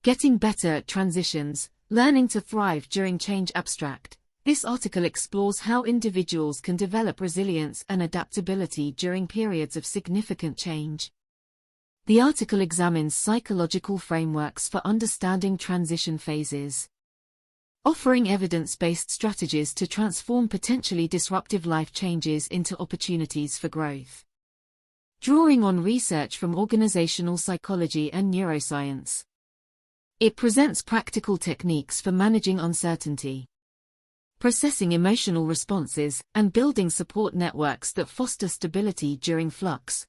Getting Better at Transitions, Learning to Thrive During Change abstract. This article explores how individuals can develop resilience and adaptability during periods of significant change. The article examines psychological frameworks for understanding transition phases, offering evidence-based strategies to transform potentially disruptive life changes into opportunities for growth. Drawing on research from organizational psychology and neuroscience, it presents practical techniques for managing uncertainty, processing emotional responses, and building support networks that foster stability during flux.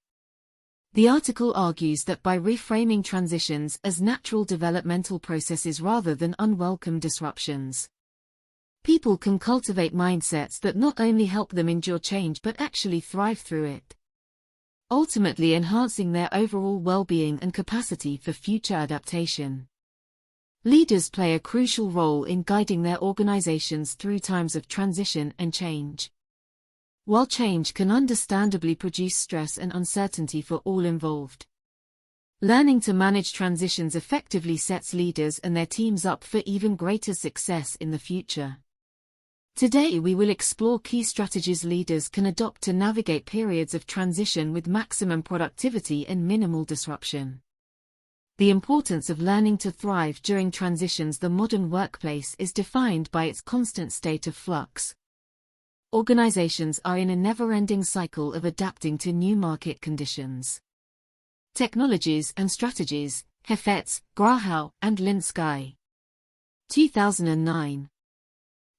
The article argues that by reframing transitions as natural developmental processes rather than unwelcome disruptions, people can cultivate mindsets that not only help them endure change but actually thrive through it, ultimately enhancing their overall well-being and capacity for future adaptation. Leaders play a crucial role in guiding their organizations through times of transition and change. While change can understandably produce stress and uncertainty for all involved, learning to manage transitions effectively sets leaders and their teams up for even greater success in the future. Today we will explore key strategies leaders can adopt to navigate periods of transition with maximum productivity and minimal disruption. The importance of learning to thrive during transitions. The modern workplace is defined by its constant state of flux. Organizations are in a never-ending cycle of adapting to new market conditions, technologies and strategies. Heifetz, Grahau, and Linsky. 2009.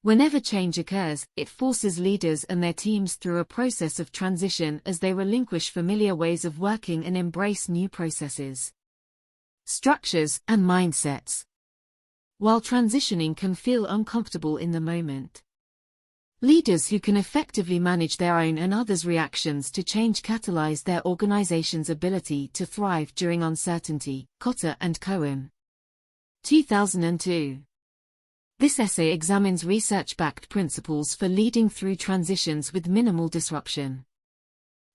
Whenever change occurs, it forces leaders and their teams through a process of transition as they relinquish familiar ways of working and embrace new processes, structures, and mindsets. While transitioning can feel uncomfortable in the moment, leaders who can effectively manage their own and others' reactions to change catalyze their organization's ability to thrive during uncertainty. Cotter and Cohen. 2002. This essay examines research-backed principles for leading through transitions with minimal disruption.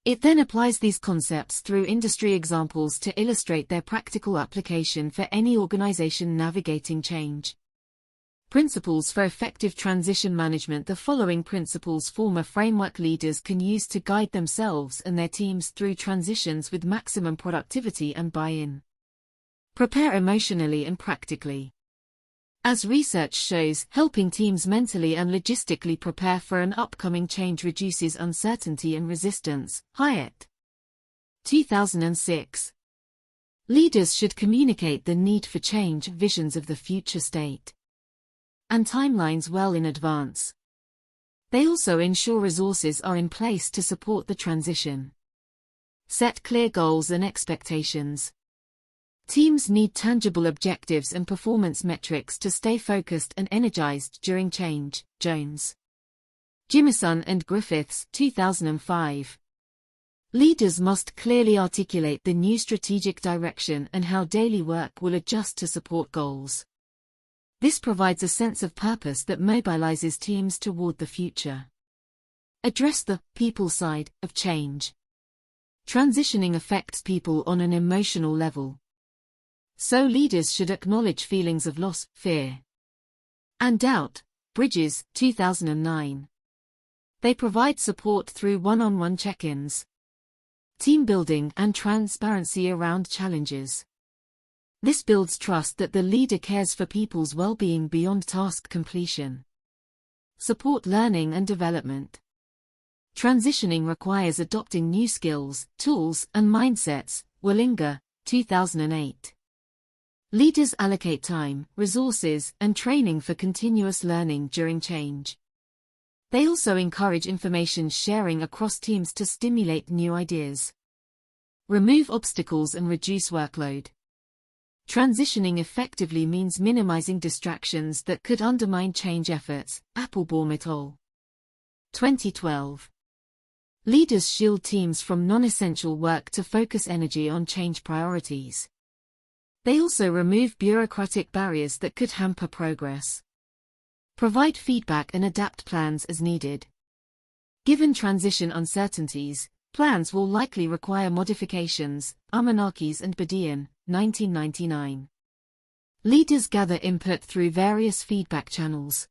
It then applies these concepts through industry examples to illustrate their practical application for any organization navigating change. Principles for effective transition management. The following principles form a framework leaders can use to guide themselves and their teams through transitions with maximum productivity and buy-in. Prepare emotionally and practically. As research shows, helping teams mentally and logistically prepare for an upcoming change reduces uncertainty and resistance. Hyatt. 2006. Leaders should communicate the need for change, visions of the future state, and timelines well in advance. They also ensure resources are in place to support the transition. Set clear goals and expectations. Teams need tangible objectives and performance metrics to stay focused and energized during change. Jones, Jimison and Griffiths. 2005. Leaders must clearly articulate the new strategic direction and how daily work will adjust to support goals. This provides a sense of purpose that mobilizes teams toward the future. Address the people side of change. Transitioning affects people on an emotional level, so leaders should acknowledge feelings of loss, fear, and doubt. Bridges. 2009. They provide support through one-on-one check-ins, team building, and transparency around challenges. This builds trust that the leader cares for people's well-being beyond task completion. Support learning and development. Transitioning requires adopting new skills, tools, and mindsets. Wallinger. 2008. Leaders allocate time, resources, and training for continuous learning during change. They also encourage information sharing across teams to stimulate new ideas, remove obstacles, and reduce workload. Transitioning effectively means minimizing distractions that could undermine change efforts. Applebaum et al. 2012. Leaders shield teams from non-essential work to focus energy on change priorities. They also remove bureaucratic barriers that could hamper progress. Provide feedback and adapt plans as needed. Given transition uncertainties, plans will likely require modifications. Amanakis and Badian, 1999. Leaders gather input through various feedback channels,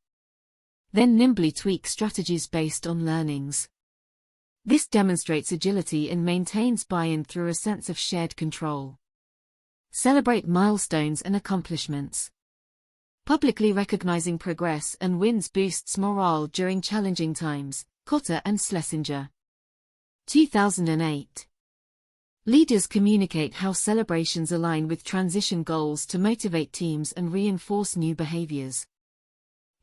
then nimbly tweak strategies based on learnings. This demonstrates agility and maintains buy-in through a sense of shared control. Celebrate milestones and accomplishments. Publicly recognizing progress and wins boosts morale during challenging times. Cotter and Schlesinger. 2008. Leaders communicate how celebrations align with transition goals to motivate teams and reinforce new behaviors.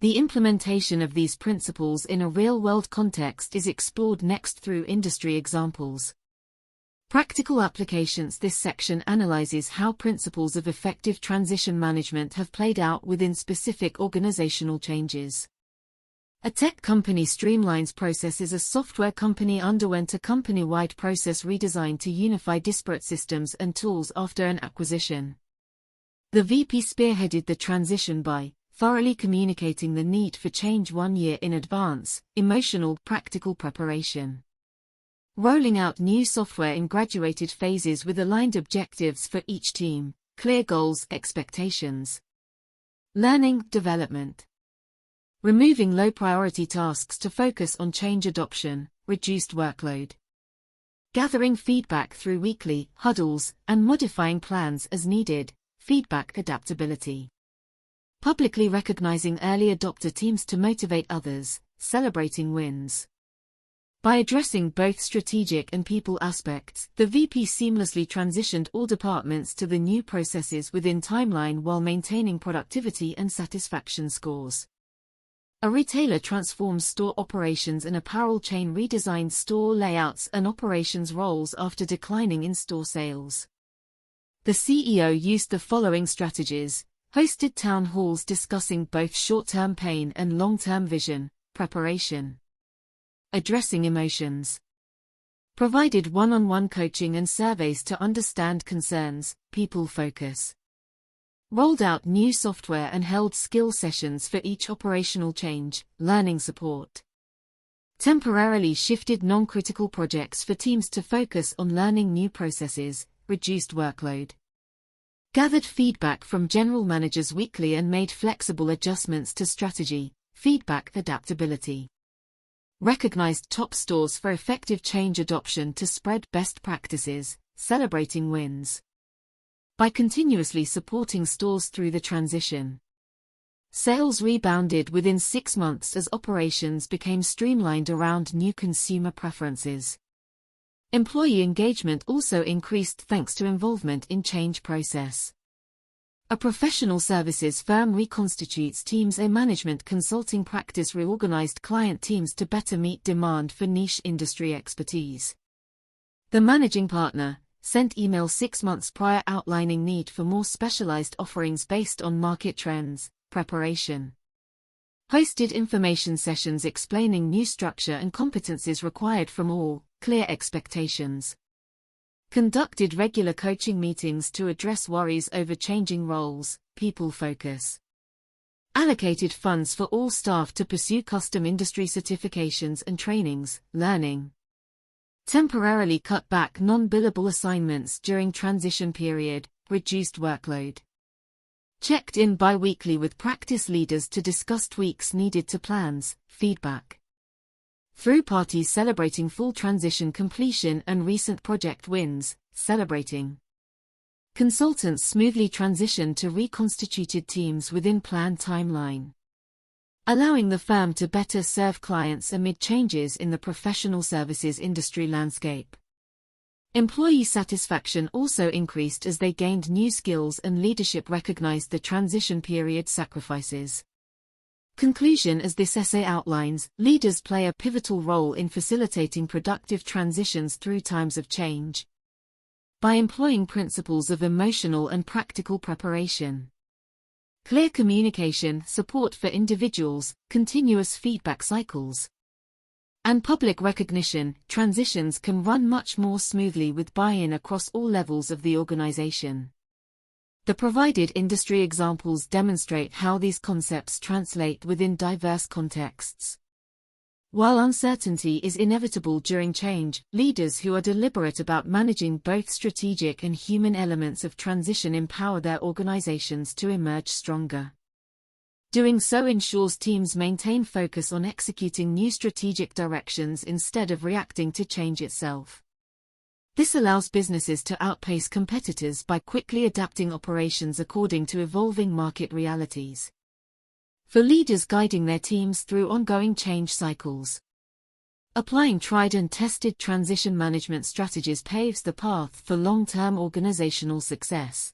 The implementation of these principles in a real-world context is explored next through industry examples. Practical applications. This section analyzes how principles of effective transition management have played out within specific organizational changes. A tech company streamlines processes. A software company underwent a company-wide process redesign to unify disparate systems and tools after an acquisition. The VP spearheaded the transition by thoroughly communicating the need for change 1 year in advance, emotional, practical preparation. Rolling out new software in graduated phases with aligned objectives for each team, clear goals, expectations. Learning, development. Removing low-priority tasks to focus on change adoption, reduced workload. Gathering feedback through weekly huddles and modifying plans as needed, feedback adaptability. Publicly recognizing early adopter teams to motivate others, celebrating wins. By addressing both strategic and people aspects, the VP seamlessly transitioned all departments to the new processes within timeline while maintaining productivity and satisfaction scores. A retailer transforms store operations. An apparel chain redesigned store layouts and operations roles after declining in-store sales. The CEO used the following strategies: hosted town halls discussing both short-term pain and long-term vision, preparation. Addressing emotions. Provided one-on-one coaching and surveys to understand concerns, people focus. Rolled out new software and held skill sessions for each operational change, learning support. Temporarily shifted non-critical projects for teams to focus on learning new processes, reduced workload. Gathered feedback from general managers weekly and made flexible adjustments to strategy, feedback adaptability. Recognized top stores for effective change adoption to spread best practices, celebrating wins. By continuously supporting stores through the transition. Sales rebounded within 6 months as operations became streamlined around new consumer preferences. Employee engagement also increased thanks to involvement in change process. A professional services firm reconstitutes teams. A management consulting practice reorganized client teams to better meet demand for niche industry expertise. The managing partner sent email 6 months prior outlining need for more specialized offerings based on market trends, preparation. Hosted information sessions explaining new structure and competencies required from all, clear expectations. Conducted regular coaching meetings to address worries over changing roles, people focus. Allocated funds for all staff to pursue custom industry certifications and trainings, learning. Temporarily cut back non-billable assignments during transition period, reduced workload. Checked in bi-weekly with practice leaders to discuss tweaks needed to plans, feedback. Through parties celebrating full transition completion and recent project wins, celebrating. Consultants smoothly transition to reconstituted teams within planned timeline. Allowing the firm to better serve clients amid changes in the professional services industry landscape. Employee satisfaction also increased as they gained new skills and leadership recognized the transition period sacrifices. Conclusion: as this essay outlines, leaders play a pivotal role in facilitating productive transitions through times of change. By employing principles of emotional and practical preparation. Clear communication, support for individuals, continuous feedback cycles, and public recognition, transitions can run much more smoothly with buy-in across all levels of the organization. The provided industry examples demonstrate how these concepts translate within diverse contexts. While uncertainty is inevitable during change, leaders who are deliberate about managing both strategic and human elements of transition empower their organizations to emerge stronger. Doing so ensures teams maintain focus on executing new strategic directions instead of reacting to change itself. This allows businesses to outpace competitors by quickly adapting operations according to evolving market realities. For leaders guiding their teams through ongoing change cycles, applying tried and tested transition management strategies paves the path for long-term organizational success.